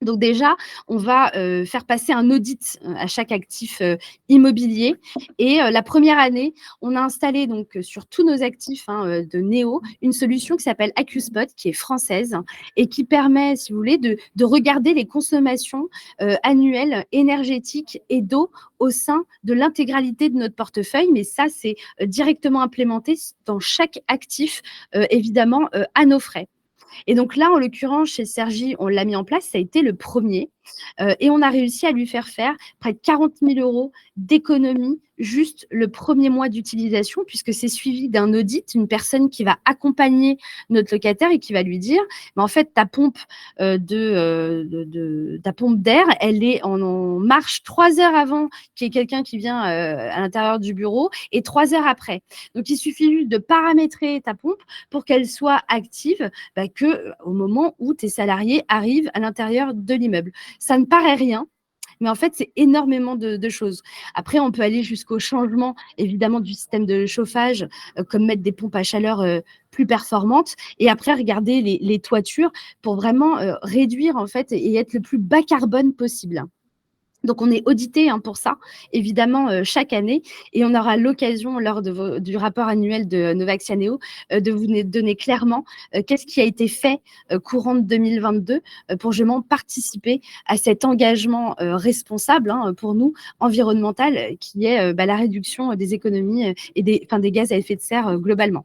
Donc déjà, on va faire passer un audit à chaque actif immobilier. Et la première année, on a installé donc sur tous nos actifs, hein, de Néo une solution qui s'appelle AccuSpot, qui est française et qui permet, si vous voulez, de regarder les consommations annuelles énergétiques et d'eau au sein de l'intégralité de notre portefeuille. Mais ça, c'est directement implémenté dans chaque actif, évidemment, à nos frais. Et donc là, en l'occurrence, chez Sergi, on l'a mis en place, ça a été le premier. Et on a réussi à lui faire près de 40 000 € d'économie juste le premier mois d'utilisation, puisque c'est suivi d'un audit, une personne qui va accompagner notre locataire et qui va lui dire, mais en fait, ta pompe ta pompe d'air, elle est en marche 3 heures avant qu'il y ait quelqu'un qui vient à l'intérieur du bureau et 3 heures après. Donc, il suffit juste de paramétrer ta pompe pour qu'elle soit active au moment où tes salariés arrivent à l'intérieur de l'immeuble. Ça ne paraît rien, mais en fait, c'est énormément de choses. Après, on peut aller jusqu'au changement, évidemment, du système de chauffage, comme mettre des pompes à chaleur plus performantes. Et après, regarder les toitures pour vraiment réduire, en fait, et être le plus bas carbone possible. Donc, on est audité, hein, pour ça, évidemment, chaque année. Et on aura l'occasion, lors du rapport annuel de Novaxia Néo, de vous donner clairement qu'est-ce qui a été fait courant de 2022 pour justement participer à cet engagement responsable, hein, pour nous, environnemental, qui est la réduction des économies et des gaz à effet de serre globalement.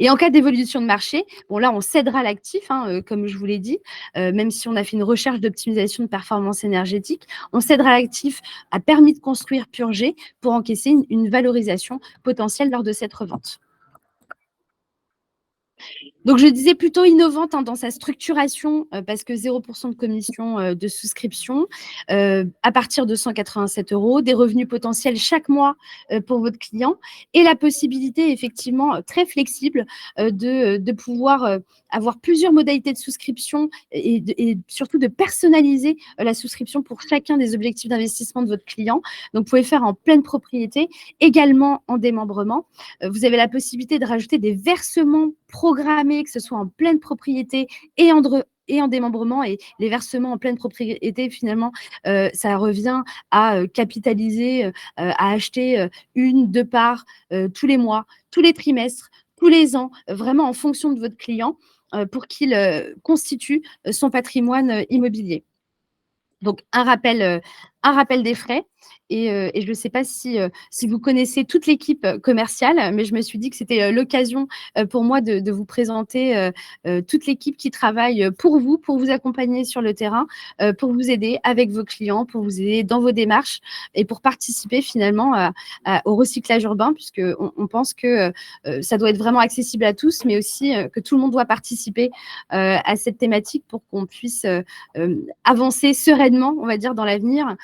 Et en cas d'évolution de marché, bon là, on cédera l'actif, hein, comme je vous l'ai dit, même si on a fait une recherche d'optimisation de performance énergétique, on cédera l'actif à permis de construire purgé pour encaisser une valorisation potentielle lors de cette revente. Donc, je disais plutôt innovante, hein, dans sa structuration, parce que 0% de commission de souscription, à partir de 187 €, des revenus potentiels chaque mois pour votre client, et la possibilité effectivement très flexible de pouvoir avoir plusieurs modalités de souscription, et surtout de personnaliser la souscription pour chacun des objectifs d'investissement de votre client. Donc, vous pouvez faire en pleine propriété, également en démembrement. Vous avez la possibilité de rajouter des versements programmés, que ce soit en pleine propriété et en démembrement. Et les versements en pleine propriété, finalement, ça revient à capitaliser, à acheter 1, 2 parts tous les mois, tous les trimestres, tous les ans, vraiment en fonction de votre client, pour qu'il constitue son patrimoine immobilier. Donc, un rappel un rappel des frais. Et je ne sais pas si vous connaissez toute l'équipe commerciale, mais je me suis dit que c'était l'occasion pour moi de vous présenter toute l'équipe qui travaille pour vous accompagner sur le terrain, pour vous aider avec vos clients, pour vous aider dans vos démarches et pour participer finalement au recyclage urbain, puisqu'on pense que ça doit être vraiment accessible à tous, mais aussi que tout le monde doit participer à cette thématique pour qu'on puisse avancer sereinement, on va dire, dans l'avenir,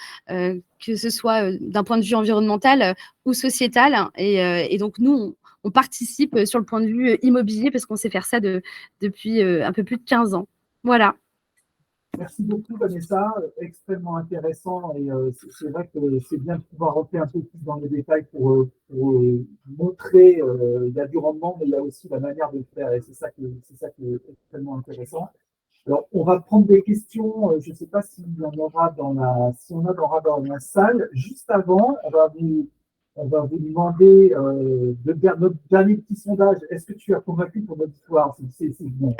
que ce soit d'un point de vue environnemental ou sociétal. Et donc, nous, on participe sur le point de vue immobilier parce qu'on sait faire ça depuis un peu plus de 15 ans. Voilà. Merci beaucoup, Vanessa. Extrêmement intéressant. Et c'est vrai que c'est bien de pouvoir rentrer un peu plus dans les détails pour montrer il y a du rendement, mais il y a aussi la manière de le faire. Et c'est ça qui est extrêmement intéressant. Alors, on va prendre des questions. Je ne sais pas s'il y en aura si on en aura dans la salle. Juste avant, on va vous demander notre dernier petit sondage. Est-ce que tu as convaincu ton auditoire? C'est bon.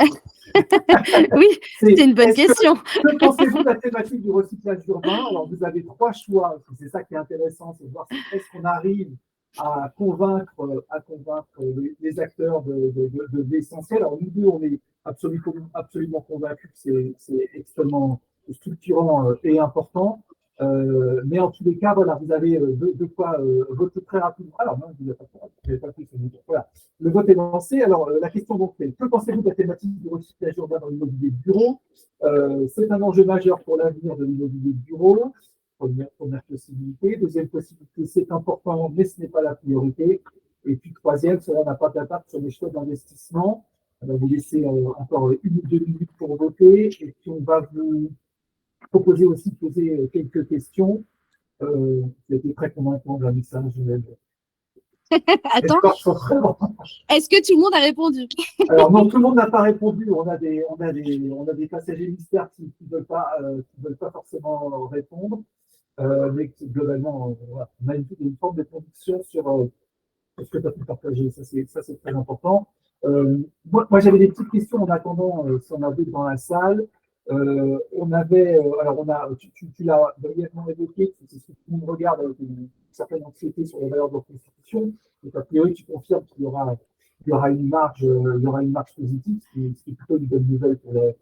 Oui, c'est une bonne question. Que pensez-vous de la thématique du recyclage urbain? Alors, vous avez trois choix. C'est ça qui est intéressant, c'est de voir est-ce qu'on arrive à convaincre les acteurs de l'essentiel. Alors, nous deux, on est absolument convaincus que c'est extrêmement structurant et important. Mais en tous les cas, voilà, vous avez de quoi voter très rapidement. Alors, non, vous n'avez pas pris ce vote. Voilà. Le vote est lancé. Alors, la question donc est, que pensez-vous de la thématique du recyclage urbain dans l'immobilier de bureau? C'est un enjeu majeur pour l'avenir de l'immobilier de bureau. Première possibilité. Deuxième possibilité, c'est important, mais ce n'est pas la priorité. Et puis, troisième, cela n'a pas d'impact sur les choix d'investissement. On va vous laisser encore 1 ou 2 minutes pour voter. Et puis, on va vous proposer aussi de poser quelques questions. C'était très convaincant, le message. Attends, est-ce que tout le monde a répondu? Alors non, tout le monde n'a pas répondu. On a des passagers mystères qui ne veulent pas forcément répondre. Mais globalement, voilà, on a une forme de conviction sur ce que tu as pu partager. Ça, c'est très important. Moi j'avais des petites questions en attendant si on avait dans la salle. Tu l'as brièvement évoqué, c'est ce que tout le monde regarde avec une certaine anxiété sur les valeurs de la Constitution. Donc, a priori, tu confirmes qu'il y aura une marge positive, ce qui est plutôt une bonne nouvelle pour le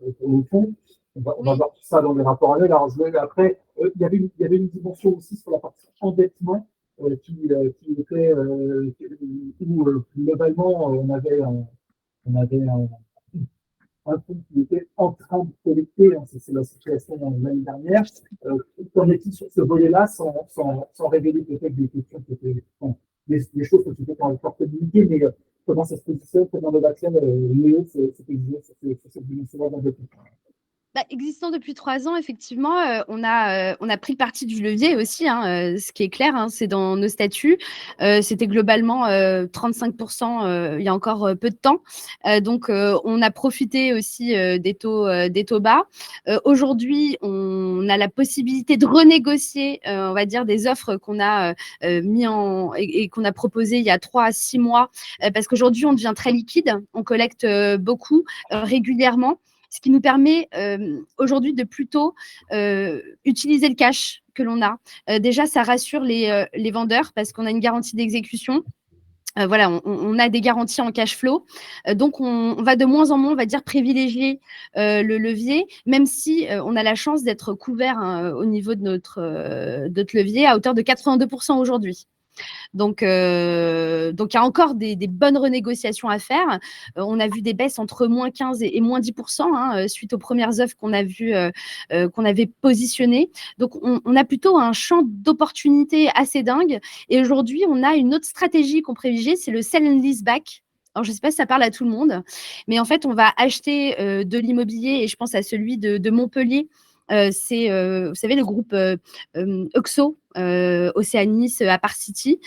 fond. On va voir tout ça dans les rapports annuels. Alors, après, il y avait une dimension aussi sur la partie endettement qui était où globalement on avait un fonds qui était en train de collecter, hein, c'est la situation l'année dernière. Qu'en est-il sur ce volet-là, sans révéler peut-être des questions qui étaient, des choses que tu peux pas encore communiquer, mais comment ça se positionne, comment le vaccin Léo se positionne sur cette dimension-là dans le Existant depuis 3 ans, effectivement, on a pris le parti du levier aussi, hein, ce qui est clair, hein, c'est dans nos statuts. C'était globalement 35% il y a encore peu de temps. Donc, on a profité aussi des taux bas. Aujourd'hui, on a la possibilité de renégocier, on va dire, des offres qu'on a mis et qu'on a proposées il y a 3 à 6 mois, parce qu'aujourd'hui, on devient très liquide, on collecte beaucoup régulièrement, ce qui nous permet aujourd'hui de plutôt utiliser le cash que l'on a. Déjà, ça rassure les vendeurs parce qu'on a une garantie d'exécution. Voilà, on a des garanties en cash flow. Donc, on va de moins en moins, on va dire, privilégier le levier, même si on a la chance d'être couvert au niveau de notre levier à hauteur de 82% aujourd'hui. Donc, il y a encore des bonnes renégociations à faire. On a vu des baisses entre moins 15 et moins 10% suite aux premières offres qu'on avait positionnées. Donc, on a plutôt un champ d'opportunités assez dingue. Et aujourd'hui, on a une autre stratégie qu'on privilégie, c'est le sell and lease back. Alors, je ne sais pas si ça parle à tout le monde, mais en fait, on va acheter de l'immobilier, et je pense à celui de Montpellier. C'est, vous savez, le groupe Uxo, Oceanis Apart City,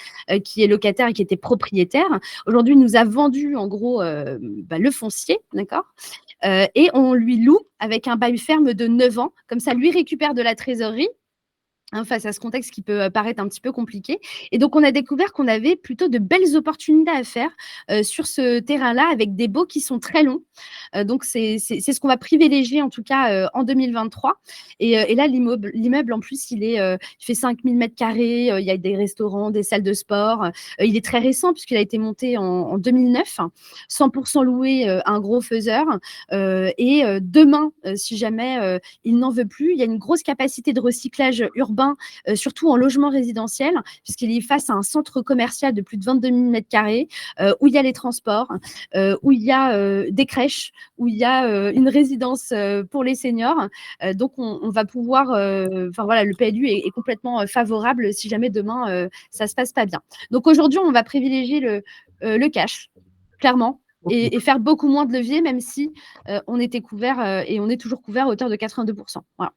qui est locataire et qui était propriétaire. Aujourd'hui, il nous a vendu en gros le foncier, d'accord, et on lui loue avec un bail ferme de 9 ans. Comme ça, lui récupère de la trésorerie. face à ce contexte qui peut paraître un petit peu compliqué. Et donc, on a découvert qu'on avait plutôt de belles opportunités à faire sur ce terrain-là avec des baux qui sont très longs. Donc, c'est ce qu'on va privilégier en tout cas en 2023. Et là, l'immeuble, en plus, il fait 5000 mètres carrés. Il y a des restaurants, des salles de sport. Il est très récent puisqu'il a été monté en 2009, 100% loué à un gros faiseur. Demain, si jamais il n'en veut plus, il y a une grosse capacité de recyclage urbain, surtout en logement résidentiel, puisqu'il est face à un centre commercial de plus de 22 000 mètres carrés, où il y a les transports, où il y a des crèches, où il y a une résidence pour les seniors. Donc, on va pouvoir, voilà, le PLU est complètement favorable si jamais demain, ça se passe pas bien. Donc, aujourd'hui, on va privilégier le cash, clairement. Et faire beaucoup moins de levier, même si on était couvert et on est toujours couvert à hauteur de 82%. Voilà.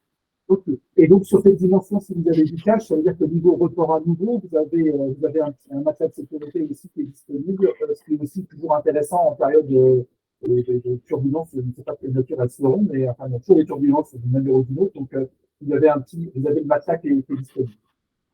Ok. Et donc, sur cette dimension, si vous avez du cash, ça veut dire que niveau report à nouveau, vous avez un matelas de sécurité aussi qui est disponible, ce qui est aussi toujours intéressant en période de turbulence. Je ne sais pas quelle nature elles seront, mais enfin, il y a toujours des turbulences d'une manière ou d'une autre. Donc, vous avez le matelas qui est disponible.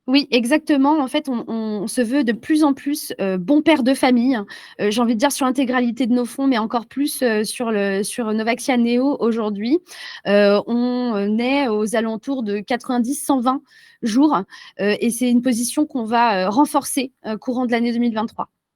Oui, exactement. En fait, on se veut de plus en plus bon père de famille. J'ai envie de dire sur l'intégralité de nos fonds, mais encore plus sur Novaxia Neo aujourd'hui. On est aux alentours de 90-120 jours et c'est une position qu'on va renforcer courant de l'année 2023.